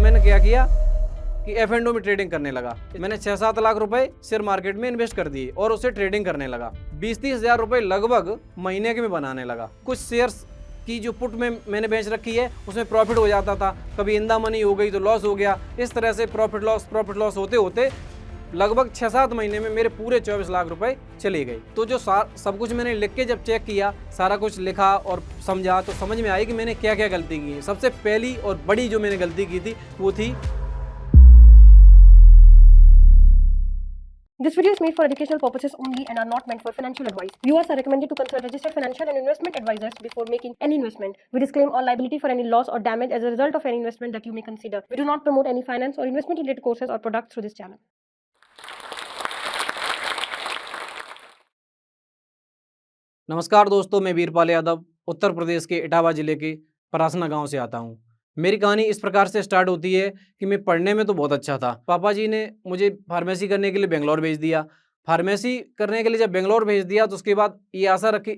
मैंने क्या किया कि F&O में ट्रेडिंग करने लगा। मैंने 6-7 लाख रुपए शेयर मार्केट में इन्वेस्ट कर दिए और उससे ट्रेडिंग करने लगा। 20-30 हज़ार रुपए लगभग महीने के में बनाने लगा। कुछ शेयर्स की जो पुट में मैंने बेच रखी है उसमें प्रॉफिट हो जाता था, कभी इंदा मनी हो गई तो लॉस हो गया। इस तरह से प्रॉफिट लॉस होते होते लगभग 6-7 महीने में मेरे पूरे 24 लाख रुपए चले गए। तो जो सब कुछ मैंने लिख के जब चेक किया, सारा कुछ लिखा और समझा, तो समझ में आई कि मैंने क्या क्या गलती की है। सबसे पहली और बड़ी जो मैंने गलती की थी वो थी, This video is made for educational purposes only and are not meant for financial advice. Viewers are recommended to consult registered financial and investment advisors before making any investment. We disclaim all liability for any loss or damage as a result of any investment that you may consider. We do not promote any finance or investment related courses or products through this channel. नमस्कार दोस्तों, मैं वीरपाल यादव उत्तर प्रदेश के इटावा जिले के परासना गांव से आता हूं। मेरी कहानी इस प्रकार से स्टार्ट होती है कि मैं पढ़ने में तो बहुत अच्छा था। पापा जी ने मुझे फार्मेसी करने के लिए बेंगलोर भेज दिया। फार्मेसी करने के लिए जब बेंगलोर भेज दिया तो उसके बाद ये आशा रख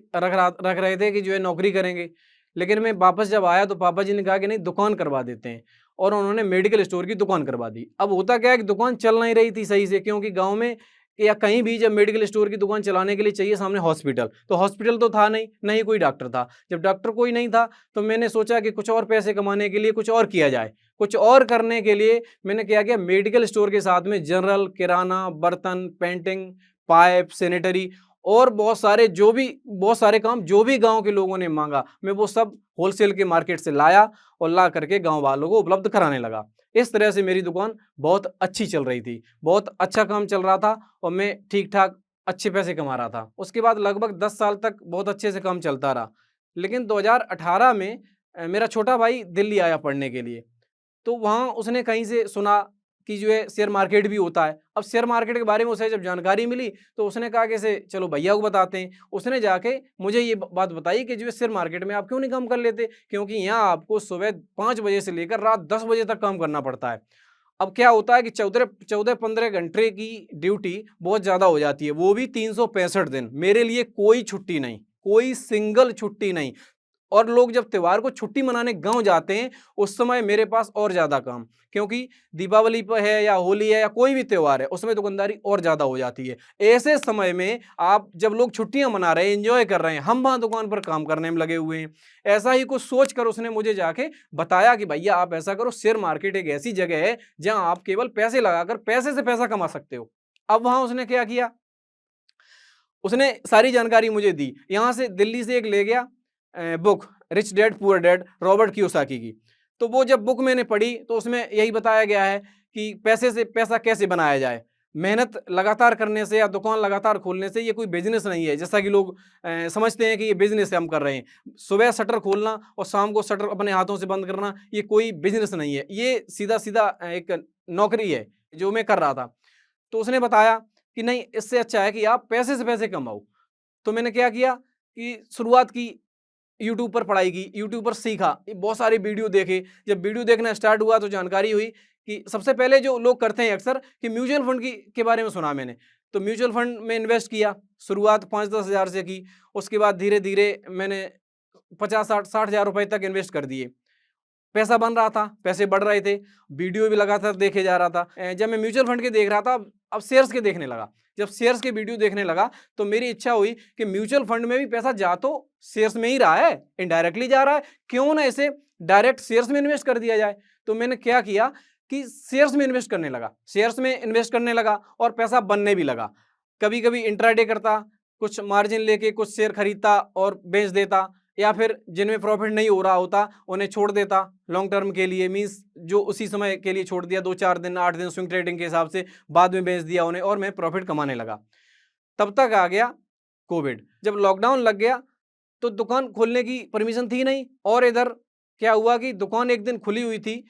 रहे थे कि जो है नौकरी करेंगे। लेकिन मैं वापस जब आया तो पापा जी ने कहा कि नहीं, दुकान करवा देते हैं, और उन्होंने मेडिकल स्टोर की दुकान करवा दी। अब होता क्या है कि दुकान चल नहीं रही थी सही से, क्योंकि गाँव में या कहीं भी जब मेडिकल स्टोर की दुकान चलाने के लिए चाहिए सामने हॉस्पिटल, तो हॉस्पिटल तो था नहीं, ना ही कोई डॉक्टर था। जब डॉक्टर कोई नहीं था तो मैंने सोचा कि कुछ और पैसे कमाने के लिए कुछ और किया जाए। कुछ और करने के लिए मैंने क्या किया, मेडिकल स्टोर के साथ में जनरल, किराना, बर्तन, पेंटिंग, पाइप, सैनिटरी और बहुत सारे काम जो भी गांव के लोगों ने मांगा, मैं वो सब होलसेल के मार्केट से लाया और ला करके गांव वालों को उपलब्ध कराने लगा। इस तरह से मेरी दुकान बहुत अच्छी चल रही थी, बहुत अच्छा काम चल रहा था और मैं ठीक ठाक अच्छे पैसे कमा रहा था। उसके बाद लगभग 10 साल तक बहुत अच्छे से काम चलता रहा। लेकिन 2018 में मेरा छोटा भाई दिल्ली आया पढ़ने के लिए। तो वहाँ उसने कहीं से सुना कि जो है शेयर मार्केट भी होता है। अब शेयर मार्केट के बारे में उसे जब जानकारी मिली तो उसने कहा कि इसे चलो भैया को बताते हैं। उसने जाके मुझे ये बात बताई कि जो है शेयर मार्केट में आप क्यों नहीं काम कर लेते, क्योंकि यहाँ आपको सुबह 5 बजे से लेकर रात 10 बजे तक काम करना पड़ता है। अब क्या होता है कि 14-15 घंटे की ड्यूटी बहुत ज़्यादा हो जाती है, वो भी 365 दिन। मेरे लिए कोई छुट्टी नहीं, कोई सिंगल छुट्टी नहीं। और लोग जब त्योहार को छुट्टी मनाने गांव जाते हैं उस समय मेरे पास और ज़्यादा काम, क्योंकि दीपावली पर है या होली है या कोई भी त्योहार है उसमें दुकानदारी और ज़्यादा हो जाती है। ऐसे समय में आप जब लोग छुट्टियां मना रहे हैं, एंजॉय कर रहे हैं, हम वहाँ दुकान पर काम करने में लगे हुए हैं। ऐसा ही कुछ सोच कर उसने मुझे जाके बताया कि भैया आप ऐसा करो, शेयर मार्केट एक ऐसी जगह है जहाँ आप केवल पैसे लगाकर पैसे से पैसा कमा सकते हो। अब वहाँ उसने क्या किया, उसने सारी जानकारी मुझे दी। यहाँ से दिल्ली से एक ले गया book, rich dad poor dad, Robert Kiyosaki की। तो वो जब बुक मैंने पढ़ी तो उसमें यही बताया गया है कि पैसे से पैसा कैसे बनाया जाए। मेहनत लगातार करने से या दुकान लगातार खोलने से ये कोई बिजनेस नहीं है, जैसा कि लोग समझते हैं कि ये बिजनेस हम कर रहे हैं। सुबह शटर खोलना और शाम को शटर अपने हाथों से बंद करना, ये कोई बिजनेस नहीं है, ये सीधा सीधा एक नौकरी है जो मैं कर रहा था। तो उसने बताया कि नहीं, इससे अच्छा है कि आप पैसे से पैसे कमाओ। तो मैंने क्या किया कि शुरुआत की, यूट्यूब पर पढ़ाई की, यूट्यूब पर सीखा, बहुत सारे वीडियो देखे। जब वीडियो देखना स्टार्ट हुआ तो जानकारी हुई कि सबसे पहले जो लोग करते हैं अक्सर कि म्यूचुअल फंड के बारे में सुना मैंने। तो म्यूचुअल फंड में इन्वेस्ट किया, शुरुआत 5-10 हज़ार से की। उसके बाद धीरे धीरे मैंने 50-60 हज़ार रुपए तक इन्वेस्ट कर दिए। पैसा बन रहा था, पैसे बढ़ रहे थे, वीडियो भी लगातार देखे जा रहा था। जब मैं म्यूचुअल फंड के देख रहा था, अब शेयर्स के देखने लगा। जब शेयर्स के वीडियो देखने लगा तो मेरी इच्छा हुई कि म्यूचुअल फंड में भी पैसा जा तो शेयर्स में ही रहा है, इनडायरेक्टली जा रहा है, क्यों ना इसे डायरेक्ट शेयर्स में इन्वेस्ट कर दिया जाए। तो मैंने क्या किया कि शेयर्स में इन्वेस्ट करने लगा, शेयर्स में इन्वेस्ट करने लगा और पैसा बनने भी लगा। कभी कभी इंट्राडे करता, कुछ मार्जिन लेके कुछ शेयर खरीदता और बेच देता, या फिर जिनमें प्रॉफिट नहीं हो रहा होता उन्हें छोड़ देता लॉन्ग टर्म के लिए, मींस जो उसी समय के लिए छोड़ दिया, 2-4 दिन 8 दिन स्विंग ट्रेडिंग के हिसाब से, बाद में बेच दिया उन्हें और मैं प्रॉफिट कमाने लगा। तब तक आ गया कोविड। जब लॉकडाउन लग गया तो दुकान खोलने की परमिशन थी नहीं, और इधर क्या हुआ कि दुकान एक दिन खुली हुई थी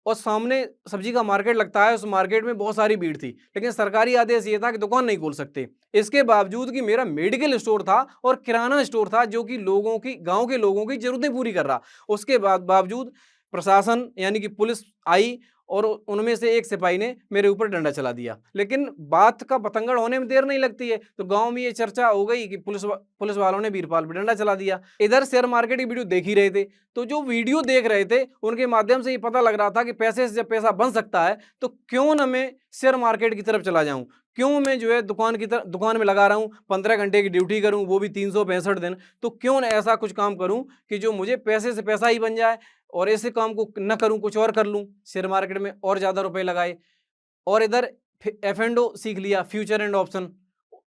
और सामने सब्जी का मार्केट लगता है, उस मार्केट में बहुत सारी भीड़ थी, लेकिन सरकारी आदेश ये था कि दुकान नहीं खोल सकते। इसके बावजूद कि मेरा मेडिकल स्टोर था और किराना स्टोर था जो कि लोगों की, गांव के लोगों की जरूरतें पूरी कर रहा, उसके बावजूद प्रशासन यानी कि पुलिस आई और उनमें से एक सिपाही ने मेरे ऊपर डंडा चला दिया। लेकिन बात का बतंगड़ होने में देर नहीं लगती है, तो गांव में ये चर्चा हो गई कि पुलिस वालों ने वीरपाल पे डंडा चला दिया। इधर शेयर मार्केट की वीडियो देख ही रहे थे, तो जो वीडियो देख रहे थे उनके माध्यम से ये पता लग रहा था कि पैसे से जब पैसा बन सकता है तो क्यों न मैं शेयर मार्केट की तरफ चला जाऊं, क्यों मैं जो है दुकान में लगा रहा हूं, 15 घंटे की ड्यूटी करूं, वो भी 365 दिन, तो क्यों न ऐसा कुछ काम करूं कि जो मुझे पैसे से पैसा ही बन जाए और ऐसे काम को न करूं, कुछ और कर लूं, शेयर मार्केट में और ज्यादा रुपए लगाए। और इधर F&O सीख लिया, फ्यूचर एंड ऑप्शन।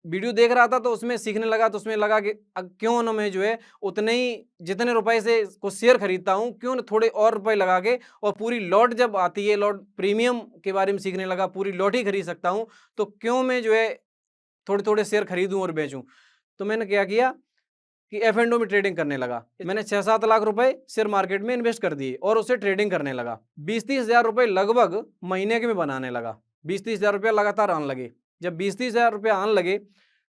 वीडियो देख रहा था तो उसमें सीखने लगा, तो उसमें लगा कि क्यों ना मैं जो है उतने ही जितने रुपए से कुछ शेयर खरीदता हूँ, क्यों ना थोड़े और रुपए लगा के और पूरी लॉट जब आती है, लॉट प्रीमियम के बारे में सीखने लगा, पूरी लॉट ही खरीद सकता हूँ, तो क्यों मैं जो है थोड़े थोड़े शेयर खरीदूं और बेचूं। तो मैंने क्या किया कि F&O में ट्रेडिंग करने लगा। मैंने 6-7 लाख रुपए शेयर मार्केट में इन्वेस्ट कर दिए और उससे ट्रेडिंग करने लगा। 20-30 हज़ार रुपए लगभग महीने के में बनाने लगा। 20-30 हज़ार रुपया लगातार आने लगे। जब 20-30 हज़ार रुपया आने लगे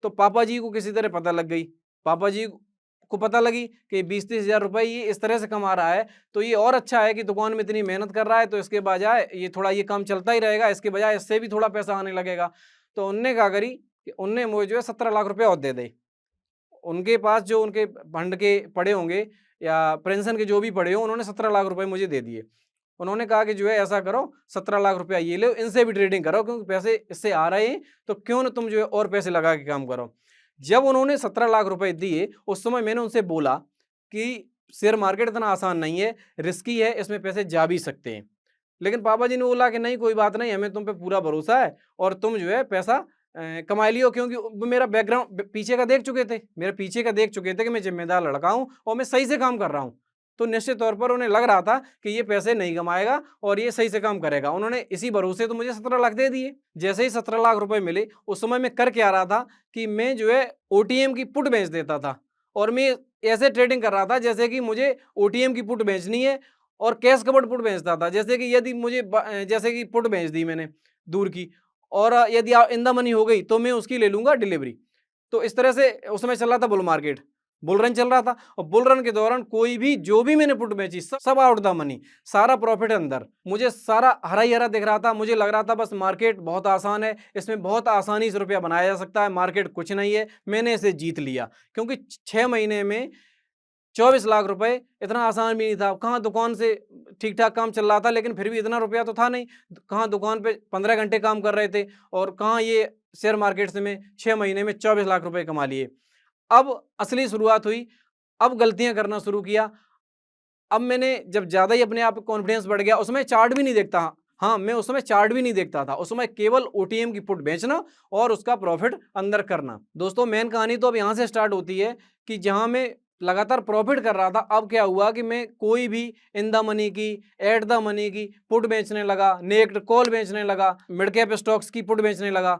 तो पापा जी को किसी तरह पता लग गई। पापा जी को पता लगी कि 20-30 हज़ार रुपए ये इस तरह से कमा रहा है, तो ये और अच्छा है कि दुकान में इतनी मेहनत कर रहा है, तो इसके बजाय ये थोड़ा ये काम चलता ही रहेगा, इसके बजाय इससे भी थोड़ा पैसा आने लगेगा। तो उनने क्या करी कि उनने मुझे जो है 17 लाख रुपए और दे दे। उनके पास जो उनके फंड के पड़े होंगे या पेंशन के जो भी पड़े हों, उन्होंने 17 लाख रुपए मुझे दे दिए। उन्होंने कहा कि जो है ऐसा करो, 17 लाख रुपया ये लो, इनसे भी ट्रेडिंग करो क्योंकि पैसे इससे आ रहे हैं, तो क्यों ना तुम जो है और पैसे लगा के काम करो। जब उन्होंने 17 लाख रुपए दिए, उस समय मैंने उनसे बोला कि शेयर मार्केट इतना आसान नहीं है, रिस्की है, इसमें पैसे जा भी सकते हैं। लेकिन पापा जी ने बोला कि नहीं कोई बात नहीं, हमें तुम पे पूरा भरोसा है और तुम जो है पैसा कमा लियो, क्योंकि वो मेरा बैकग्राउंड पीछे का देख चुके थे, मेरे पीछे का देख चुके थे कि मैं जिम्मेदार लड़का हूँ और मैं सही से काम कर रहा हूँ। तो निश्चित तौर पर उन्हें लग रहा था कि ये पैसे नहीं कमाएगा और ये सही से काम करेगा। उन्होंने इसी भरोसे तो मुझे 17 लाख दे दिए। जैसे ही 17 लाख रुपए मिले, उस समय मैं कर क्या रहा था कि मैं जो है ओटीएम की पुट बेच देता था और मैं ऐसे ट्रेडिंग कर रहा था जैसे कि मुझे ओटीएम की पुट बेचनी है और कैश कवर्ड पुट बेचता था। जैसे कि यदि मुझे जैसे कि पुट बेच दी मैंने दूर की और यदि इन द मनी हो गई तो मैं उसकी ले लूंगा डिलीवरी। तो इस तरह से उस समय चल रहा था बुल मार्केट, बुल रन चल रहा था और बुल रन के दौरान कोई भी जो भी मैंने पुट बेची सब आउट द मनी, सारा प्रॉफिट अंदर। मुझे सारा हरा ही हरा दिख रहा था। मुझे लग रहा था बस मार्केट बहुत आसान है, इसमें बहुत आसानी से रुपया बनाया जा सकता है, मार्केट कुछ नहीं है। मैंने इसे जीत लिया क्योंकि 6 महीने में 24 लाख रुपए इतना आसान भी नहीं था। कहाँ दुकान से ठीक ठाक काम चल रहा था, लेकिन फिर भी इतना रुपया तो था नहीं। कहाँ दुकान पे 15 घंटे काम कर रहे थे और कहाँ ये शेयर मार्केट से मैं 6 महीने में 24 लाख रुपए कमा लिए। अब असली शुरुआत हुई, अब गलतियां करना शुरू किया। अब मैंने जब ज़्यादा ही अपने आप पे कॉन्फिडेंस बढ़ गया, उस समय चार्ट भी नहीं देखता। हाँ, मैं उस समय चार्ट भी नहीं देखता था। उस समय केवल ओटीएम की पुट बेचना और उसका प्रॉफिट अंदर करना। दोस्तों, मेन कहानी तो अब यहाँ से स्टार्ट होती है कि जहाँ मैं लगातार प्रॉफिट कर रहा था, अब क्या हुआ कि मैं कोई भी इन द मनी की, एट द मनी की पुट बेचने लगा, नेक्ड कॉल बेचने लगा, मिड कैप स्टॉक्स की पुट बेचने लगा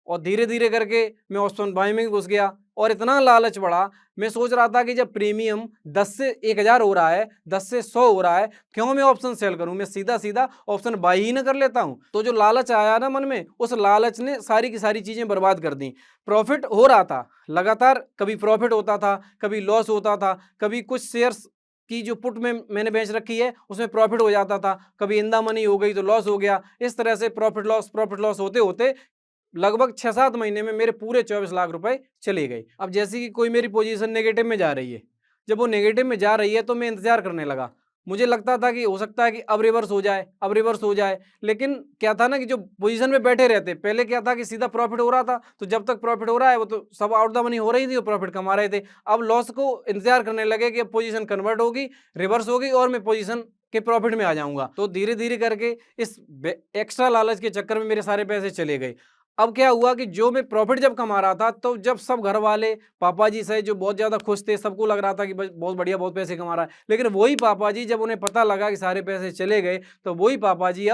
और धीरे-धीरे करके मैं ऑप्शन बाय में घुस गया और इतना लालच बढ़ा। मैं सोच रहा था कि जब प्रीमियम 10 से 1000 हो रहा है, 10 से 100 हो रहा है, क्यों मैं ऑप्शन सेल करूं? मैं सीधा-सीधा ऑप्शन बाय ही ना कर लेता हूं। तो जो लालच आया ना मन में, उस लालच ने सारी की सारी चीजें बर्बाद कर दी। प्रॉफिट हो रहा था, लगातार कभी प्रॉफिट होता था, कभी लॉस होता था, कभी कुछ शेयर्स की जो पुट में मैंने बेच रखी है, उसमें प्रॉफिट हो जाता था, कभी इन द मनी हो गई तो लॉस हो गया। इस तरह से प्रॉफिट लॉस होते-होते लगभग 6-7 महीने में मेरे पूरे 24 लाख रुपए चले गए। अब जैसे कि कोई मेरी पोजीशन नेगेटिव में जा रही है, जब वो नेगेटिव में जा रही है तो मैं इंतज़ार करने लगा। मुझे लगता था कि हो सकता है कि अब रिवर्स हो जाए, अब रिवर्स हो जाए। लेकिन क्या था ना कि जो पोजीशन में बैठे रहते, पहले क्या था कि सीधा प्रॉफिट हो रहा था, तो जब तक प्रॉफिट हो रहा है वो तो सब आउट द मनी हो रही थी, वो प्रॉफिट कमा रहे थे। अब लॉस को इंतज़ार करने लगे कि अब पोजीशन कन्वर्ट होगी, रिवर्स होगी और मैं पोजीशन के प्रॉफिट में आ जाऊँगा। तो धीरे-धीरे करके इस एक्स्ट्रा लालच के चक्कर में मेरे सारे पैसे चले गए। अब क्या हुआ कि जो मैं प्रॉफिट जब कमा रहा था, तो जब सब घर वाले पापा जी से जो बहुत ज़्यादा खुश थे, सबको लग रहा था कि बहुत बढ़िया, बहुत पैसे कमा रहा है। लेकिन वही पापा जी जब उन्हें पता लगा कि सारे पैसे चले गए, तो वही पापा जी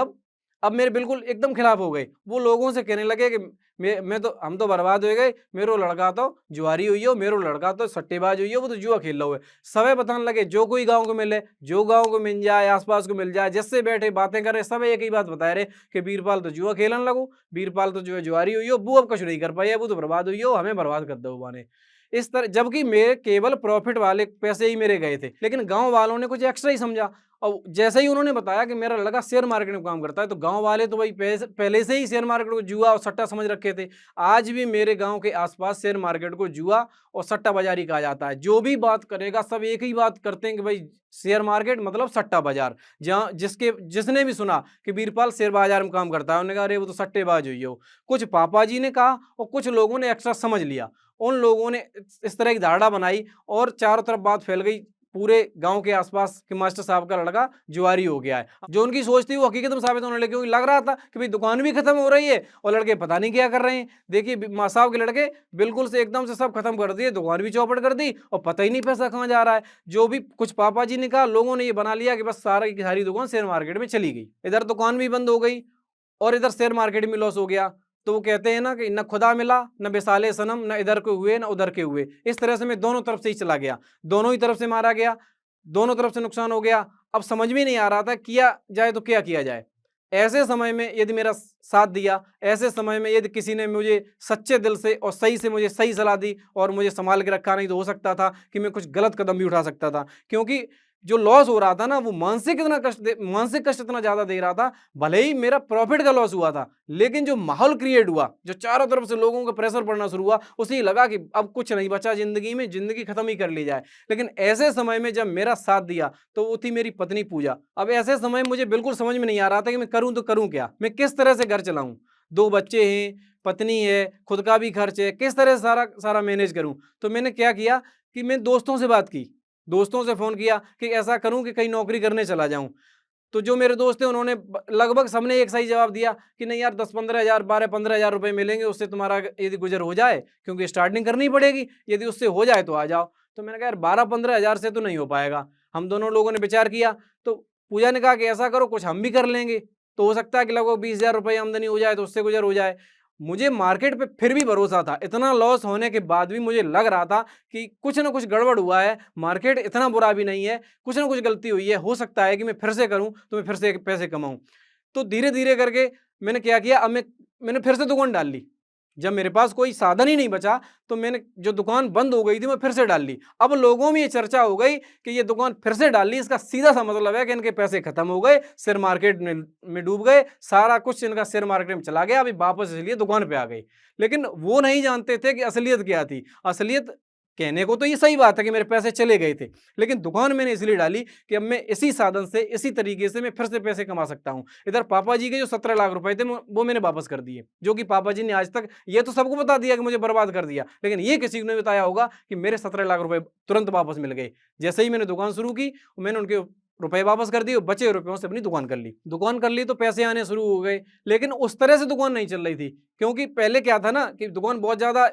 अब मेरे बिल्कुल एकदम खिलाफ हो गए। वो लोगों से कहने लगे कि मैं तो हम तो बर्बाद हो गए, मेरो लड़का तो जुआरी हुई हो, मेरो लड़का तो सट्टेबाज हुई हो, वो तो जुआ खेल रहा है। सबे बताने लगे, जो कोई गाँव को मिले, जो गाँव को मिल जाए, आस-पास को मिल जाए, जिससे बैठे बातें कर रहे, सब एक ही बात बता रहे कि वीरपाल तो जुआ खेलन लगो, वीरपाल तो जो है जुआरी हुई हो, वो अब कुछ नहीं कर पाई है, वो तो बर्बाद हुई हो, हमें बर्बाद कर दो बाने। इस तरह जबकि मेरे केवल प्रॉफिट वाले पैसे ही मेरे गए थे, लेकिन गाँव वालों ने कुछ एक्स्ट्रा ही समझा। और जैसे ही उन्होंने बताया कि मेरा लड़का शेयर मार्केट में काम करता है, तो गाँव वाले तो भाई पहले से ही शेयर मार्केट को जुआ और सट्टा समझ रखे थे। आज भी मेरे गाँव के आस-पास शेयर मार्केट को जुआ और सट्टा बाज़ारी कहा जाता है। जो भी बात करेगा सब एक ही बात करते हैं कि भाई शेयर मार्केट मतलब सट्टा बाज़ार। जहाँ जिसने भी सुना कि वीरपाल शेयर बाज़ार में काम करता है, उन्होंने कहा अरे वो तो सट्टेबाज हुई हो। कुछ पापा जी ने कहा और कुछ लोगों ने एक्स्ट्रा समझ लिया। उन लोगों ने इस तरह की धारणा बनाई और चारों तरफ बात फैल गई पूरे गाँव के आस-पास कि मास्टर साहब का लड़का जुआरी हो गया है। जो उनकी सोच थी वो हकीकत में साबित होने लगी, क्योंकि लग रहा था कि भाई दुकान भी खत्म हो रही है और लड़के पता नहीं क्या कर रहे हैं। देखिए माँ साहब के लड़के बिल्कुल से एकदम से सब खत्म कर दिए, दुकान भी चौपट कर दी और पता ही नहीं पैसा कहाँ जा रहा है। जो भी कुछ पापा जी ने कहा, लोगों ने ये बना लिया कि बस सारी की सारी दुकान शेयर मार्केट में चली गई। इधर दुकान भी बंद हो गई और इधर शेयर मार्केट में लॉस हो गया। तो वो कहते हैं ना कि न खुदा मिला, न बिसाले सनम, न इधर के हुए, न उधर के हुए। इस तरह से मैं दोनों तरफ से ही चला गया। दोनों ही तरफ से मारा गया, दोनों तरफ से नुकसान हो गया। अब समझ में नहीं आ रहा था किया जाए तो क्या किया जाए? ऐसे समय में यदि मेरा साथ दिया, ऐसे समय में यदि किसी ने मुझे सच्चे दिल से और सही से मुझे सही सलाह दी और मुझे सँभाल के रखा, नहीं तो हो सकता था कि मैं कुछ गलत कदम भी उठा सकता था। क्योंकि जो लॉस हो रहा था ना, वो मानसिक कष्ट इतना ज़्यादा दे रहा था। भले ही मेरा प्रॉफ़िट का लॉस हुआ था, लेकिन जो माहौल क्रिएट हुआ, जो चारों तरफ से लोगों का प्रेशर पड़ना शुरू हुआ, उसे ही लगा कि अब कुछ नहीं बचा ज़िंदगी में, ज़िंदगी खत्म ही कर ली जाए। लेकिन ऐसे समय में जब मेरा साथ दिया, तो वो थी मेरी पत्नी पूजा। अब ऐसे समय मुझे बिल्कुल समझ में नहीं आ रहा था कि मैं करूँ तो करूँ क्या? मैं किस तरह से घर चलाऊँ? 2 बच्चे हैं, पत्नी है, खुद का भी खर्च है, किस तरह से सारा मैनेज करूँ? तो मैंने क्या किया कि मैं दोस्तों से बात की। दोस्तों से फ़ोन किया कि ऐसा करूँ कि कहीं नौकरी करने चला जाऊँ। तो जो मेरे दोस्त थे उन्होंने लगभग सबने एक सा ही जवाब दिया कि नहीं यार 10-15 हज़ार 12-15 हज़ार रुपए मिलेंगे, उससे तुम्हारा यदि गुज़र हो जाए, क्योंकि स्टार्टिंग करनी ही पड़ेगी, यदि उससे हो जाए तो आ जाओ। तो मैंने कहा यार 12-15 हज़ार से तो नहीं हो पाएगा। हम दोनों लोगों ने विचार किया, तो पूजा ने कहा कि ऐसा करो कुछ हम भी कर लेंगे, तो हो सकता है कि लगभग 20 हज़ार रुपए आमदनी हो जाए तो उससे गुज़र हो जाए। मुझे मार्केट पे फिर भी भरोसा था, इतना लॉस होने के बाद भी मुझे लग रहा था कि कुछ न कुछ गड़बड़ हुआ है, मार्केट इतना बुरा भी नहीं है, कुछ न कुछ गलती हुई है, हो सकता है कि मैं फिर से करूँ, तो मैं फिर से पैसे कमाऊँ। तो धीरे-धीरे करके मैंने क्या किया, अब मैंने फिर से दुकान डाल ली। जब मेरे पास कोई साधन ही नहीं बचा, तो मैंने जो दुकान बंद हो गई थी, मैं फिर से डाल ली। अब लोगों में ये चर्चा हो गई कि ये दुकान फिर से डाल ली, इसका सीधा-सा मतलब है कि इनके पैसे खत्म हो गए, शेयर मार्केट में डूब गए, सारा कुछ इनका शेयर मार्केट में चला गया, अभी वापस इसलिए दुकान पे आ गई। लेकिन वो नहीं जानते थे कि असलियत क्या थी। असलियत कहने को तो ये सही बात है कि मेरे पैसे चले गए थे, लेकिन दुकान मैंने इसलिए डाली कि अब मैं इसी साधन से, इसी तरीके से मैं फिर से पैसे कमा सकता हूँ। इधर पापा जी के जो 17 लाख रुपए थे वो मैंने वापस कर दिए, जो कि पापा जी ने आज तक ये तो सबको बता दिया कि मुझे बर्बाद कर दिया, लेकिन ये किसी को नहीं बताया होगा कि मेरे 17 लाख रुपए तुरंत वापस मिल गए। जैसे ही मैंने दुकान शुरू की, मैंने उनके रुपए वापस कर दिए और बचे रुपयों से अपनी दुकान कर ली। दुकान कर ली तो पैसे आने शुरू हो गए, लेकिन उस तरह से दुकान नहीं चल रही थी, क्योंकि पहले क्या था ना कि दुकान बहुत ज़्यादा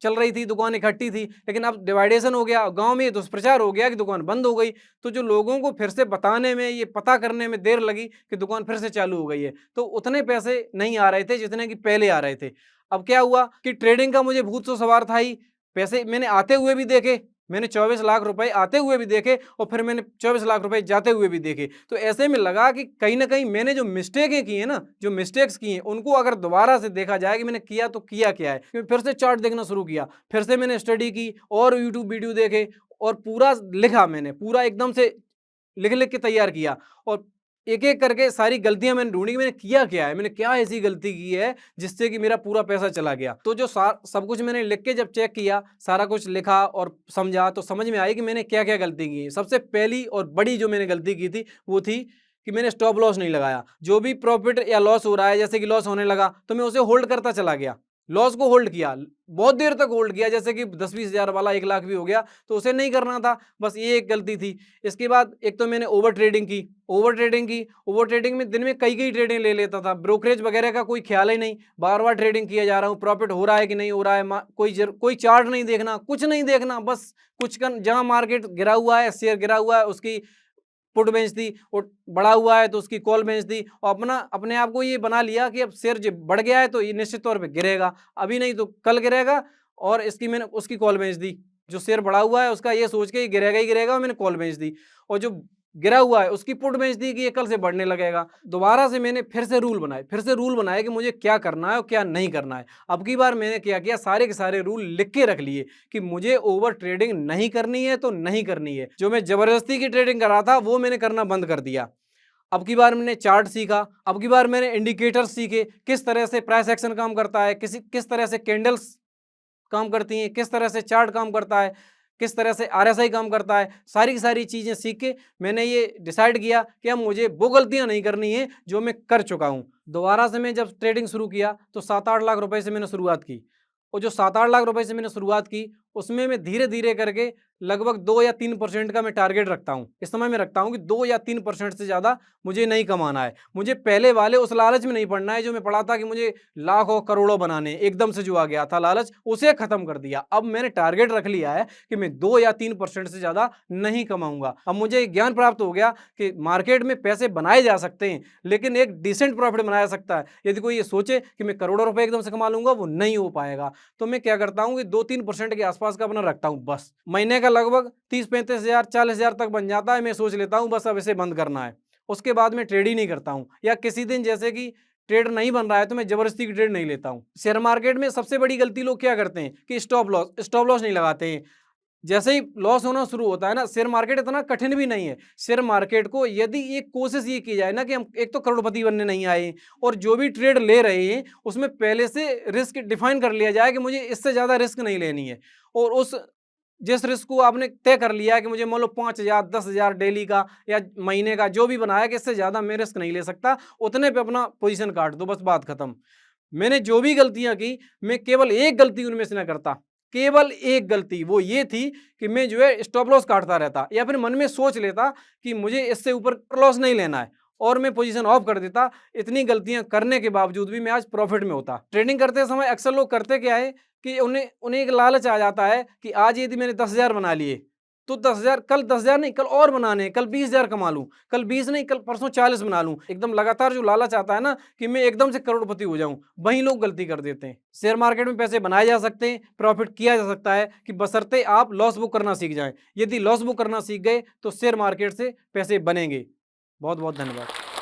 चल रही थी, दुकान इकट्ठी थी, लेकिन अब डिवाइडेशन हो गया, गाँव में ये दुष्प्रचार हो गया कि दुकान बंद हो गई। तो जो लोगों को फिर से बताने में, ये पता करने में देर लगी कि दुकान फिर से चालू हो गई है, तो उतने पैसे नहीं आ रहे थे जितने कि पहले आ रहे थे। अब क्या हुआ कि ट्रेडिंग का मुझे भूत तो सवार था ही, पैसे मैंने आते हुए भी देखे, मैंने 24 लाख रुपए आते हुए भी देखे और फिर मैंने 24 लाख रुपए जाते हुए भी देखे। तो ऐसे में लगा कि कहीं न कहीं मैंने जो मिस्टेकें की हैं ना, जो मिस्टेक्स की हैं, उनको अगर दोबारा से देखा जाए कि मैंने किया तो किया क्या है? फिर से चार्ट देखना शुरू किया, फिर से मैंने स्टडी की और यूट्यूब वीडियो देखे और पूरा लिखा मैंने, पूरा एकदम से लिख-लिख के तैयार किया और एक-एक करके सारी गलतियाँ मैंने ढूँढी कि मैंने किया क्या है? मैंने क्या ऐसी गलती की है जिससे कि मेरा पूरा पैसा चला गया? तो जो सब कुछ मैंने लिख के जब चेक किया, सारा कुछ लिखा और समझा, तो समझ में आई कि मैंने क्या-क्या गलती की है। सबसे पहली और बड़ी जो मैंने गलती की थी, वो थी कि मैंने स्टॉप लॉस नहीं लगाया। जो भी प्रॉफ़िट या लॉस हो रहा है, जैसे कि लॉस होने लगा, तो मैं उसे होल्ड करता चला गया। लॉस को होल्ड किया, बहुत देर तक होल्ड किया, जैसे कि 10-20 हज़ार वाला 1 लाख भी हो गया, तो उसे नहीं करना था, बस ये एक गलती थी। इसके बाद एक तो मैंने ओवर ट्रेडिंग में दिन में कई-कई ट्रेडिंग ले लेता था, ब्रोकरेज वगैरह का कोई ख्याल ही नहीं, बार-बार ट्रेडिंग किए जा रहा हूँ, प्रॉफ़िट हो रहा है कि नहीं हो रहा है, कोई चार्ट नहीं देखना, कुछ नहीं देखना, बस जहाँ मार्केट गिरा हुआ है, शेयर गिरा हुआ है, उसकी पुट बेच दी और बढ़ा हुआ है तो उसकी कॉल बेच दी और अपने आप को ये बना लिया कि अब शेयर जब बढ़ गया है तो ये निश्चित तौर पे गिरेगा, अभी नहीं तो कल गिरेगा और इसकी मैंने उसकी कॉल बेच दी। जो शेयर बढ़ा हुआ है उसका ये सोच के ये गिरेगा ही गिरेगा और मैंने कॉल बेच दी और जो गिरा हुआ है उसकी पुट बेच दी कि ये कल से बढ़ने लगेगा। दोबारा से मैंने फिर से रूल बनाए कि मुझे क्या करना है और क्या नहीं करना है। अब की बार मैंने क्या किया, सारे के सारे रूल लिख के रख लिए कि मुझे ओवर ट्रेडिंग नहीं करनी है तो नहीं करनी है। जो मैं जबरदस्ती की ट्रेडिंग कर रहा था वो मैंने करना बंद कर दिया। अब की बार मैंने चार्ट सीखा, अब की बार मैंने इंडिकेटर्स सीखे, किस तरह से प्राइस एक्शन काम करता है, किस तरह से कैंडल्स काम करती हैं, किस तरह से चार्ट काम करता है, किस तरह से आरएसआई काम करता है। सारी की सारी चीज़ें सीख के मैंने ये डिसाइड किया कि अब मुझे वो गलतियां नहीं करनी है जो मैं कर चुका हूँ। दोबारा से मैं जब ट्रेडिंग शुरू किया तो 7-8 लाख रुपए से मैंने शुरुआत की, और जो 7-8 लाख रुपए से मैंने शुरुआत की उसमें मैं धीरे धीरे करके लगभग 2 या 3% का मैं टारगेट रखता हूँ। इस समय मैं रखता हूँ कि 2 या 3% से ज़्यादा मुझे नहीं कमाना है। मुझे पहले वाले उस लालच में नहीं पड़ना है जो मैं पड़ा था कि मुझे लाखों करोड़ों बनाने, एकदम से जो आ गया था लालच, उसे खत्म कर दिया। अब मैंने टारगेट रख लिया है कि मैं 2 या 3% से ज़्यादा नहीं कमाऊंगा। अब मुझे ज्ञान प्राप्त हो गया कि मार्केट में पैसे बनाए जा सकते हैं, लेकिन एक डिसेंट प्रॉफिट बनाया जा सकता है। यदि कोई ये सोचे कि मैं करोड़ों रुपए एकदम से कमा लूंगा, वो नहीं हो पाएगा। तो मैं क्या करता हूँ कि 2-3% के आसपास का अपना रखता हूँ बस। महीने का लगभग 30-35 हज़ार 40 हज़ार तक बन जाता है। मैं सोच लेता हूँ बस अब इसे बंद करना है। उसके बाद मैं ट्रेड ही नहीं करता हूँ, या किसी दिन जैसे कि ट्रेड नहीं बन रहा है तो मैं जबरदस्ती की ट्रेड नहीं लेता हूँ। शेयर मार्केट में सबसे बड़ी गलती लोग क्या करते हैं कि स्टॉप लॉस नहीं लगाते हैं। जैसे ही लॉस होना शुरू होता है ना, शेयर मार्केट इतना कठिन भी नहीं है। शेयर मार्केट को यदि एक कोशिश ये की जाए ना कि हम एक तो करोड़पति बनने नहीं आए, और जो भी ट्रेड ले रहे हैं उसमें पहले से रिस्क डिफाइन कर लिया जाए कि मुझे इससे ज़्यादा रिस्क नहीं लेनी है, और उस जिस रिस्क को आपने तय कर लिया है कि मुझे मान लो 5,000 10,000 डेली का या महीने का जो भी बनाया कि इससे ज़्यादा मैं रिस्क नहीं ले सकता, उतने पे अपना पोजीशन काट दो, बस बात खत्म। मैंने जो भी गलतियां की, मैं केवल एक गलती उनमें से ना करता। केवल एक गलती वो ये थी कि मैं जो है स्टॉप लॉस काटता रहता, या फिर मन में सोच लेता कि मुझे इससे ऊपर लॉस नहीं लेना है, और मैं पोजीशन ऑफ कर देता। इतनी गलतियां करने के बावजूद भी मैं आज प्रॉफिट में होता। ट्रेडिंग करते समय अक्सर लोग करते क्या है कि उन्हें उन्हें एक लालच आ जाता है कि आज यदि मैंने 10,000 बना लिए तो 10,000, कल 10,000 नहीं, कल और बनाने हैं, कल 20,000 कमा लूं, कल 20 नहीं, कल परसों 40 बना लूं। एकदम लगातार जो लालच आता है ना कि मैं एकदम से करोड़पति हो जाऊं, वहीं लोग गलती कर देते हैं। शेयर मार्केट में पैसे बनाए जा सकते हैं, प्रॉफिट किया जा सकता है, कि बशर्ते आप लॉस बुक करना सीख जाएं। यदि लॉस बुक करना सीख गए तो शेयर मार्केट से पैसे बनेंगे। बहुत बहुत धन्यवाद।